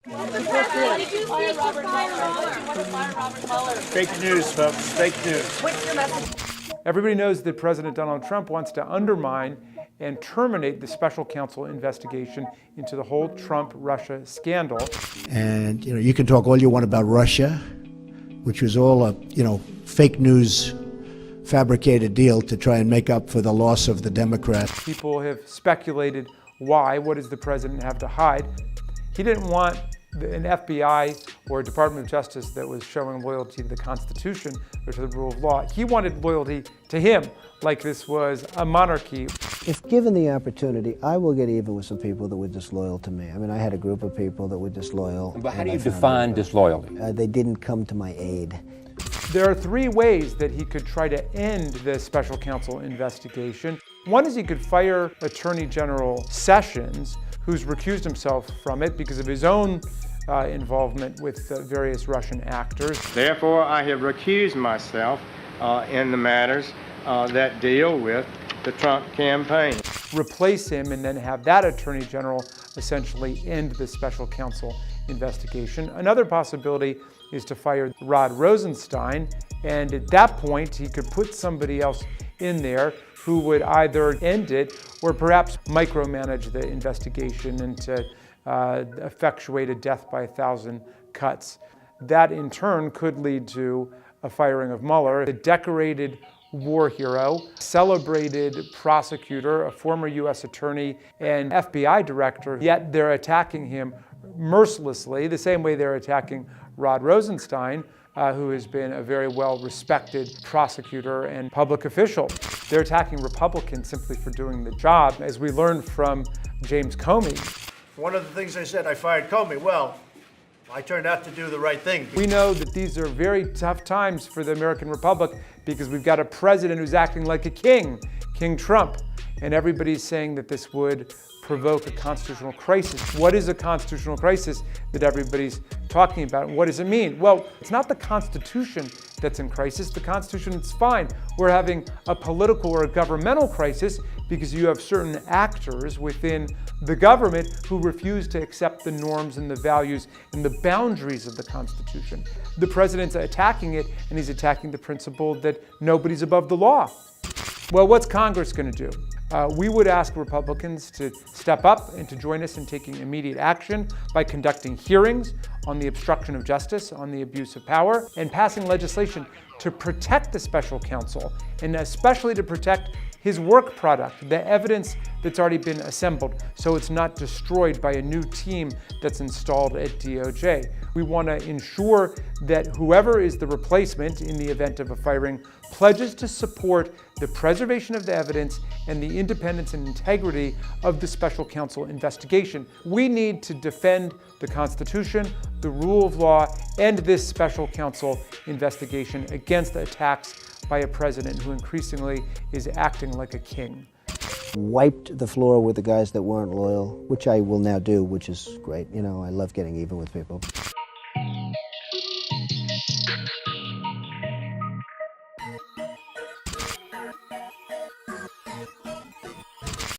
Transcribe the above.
Did you fire Robert Mueller? Did you want to fire Robert Mueller? Fake news, folks. Fake news. What's your message? Everybody knows that President Donald Trump wants to undermine and terminate the special counsel investigation into the whole Trump-Russia scandal. And you can talk all you want about Russia, which was all a fake news, fabricated deal to try and make up for the loss of the Democrats. People have speculated why. What does the president have to hide? He didn't want an FBI or a Department of Justice that was showing loyalty to the Constitution or to the rule of law. He wanted loyalty to him, like this was a monarchy. If given the opportunity, I will get even with some people that were disloyal to me. I mean, I had a group of people that were disloyal. But how do you define disloyalty? They didn't come to my aid. There are three ways that he could try to end the special counsel investigation. One is he could fire Attorney General Sessions, who's recused himself from it because of his own involvement with various Russian actors. Therefore, I have recused myself in the matters that deal with the Trump campaign. Replace him and then have that Attorney General essentially end the special counsel investigation. Another possibility is to fire Rod Rosenstein, and at that point he could put somebody else in there who would either end it or perhaps micromanage the investigation and to effectuate a death by 1,000 cuts. That in turn could lead to a firing of Mueller, a decorated war hero, celebrated prosecutor, a former U.S. attorney, and FBI director, yet they're attacking him mercilessly, the same way they're attacking Rod Rosenstein, who has been a very well-respected prosecutor and public official. They're attacking Republicans simply for doing the job, as we learned from James Comey. One of the things I said, I fired Comey. Well, I turned out to do the right thing. We know that these are very tough times for the American Republic because we've got a president who's acting like a king, King Trump, and everybody's saying that this would provoke a constitutional crisis. What is a constitutional crisis that everybody's talking about? And what does it mean? Well, it's not the Constitution that's in crisis. The Constitution is fine. We're having a political or a governmental crisis because you have certain actors within the government who refuse to accept the norms and the values and the boundaries of the Constitution. The president's attacking it, and he's attacking the principle that nobody's above the law. Well, what's Congress going to do? We would ask Republicans to step up and to join us in taking immediate action by conducting hearings on the obstruction of justice, on the abuse of power, and passing legislation to protect the special counsel, and especially to protect his work product, the evidence that's already been assembled, so it's not destroyed by a new team that's installed at DOJ. We want to ensure that whoever is the replacement in the event of a firing pledges to support the preservation of the evidence and the independence and integrity of the special counsel investigation. We need to defend the Constitution, the rule of law, and this special counsel investigation against attacks by a president who increasingly is acting like a king. Wiped the floor with the guys that weren't loyal, which I will now do, which is great. I love getting even with people.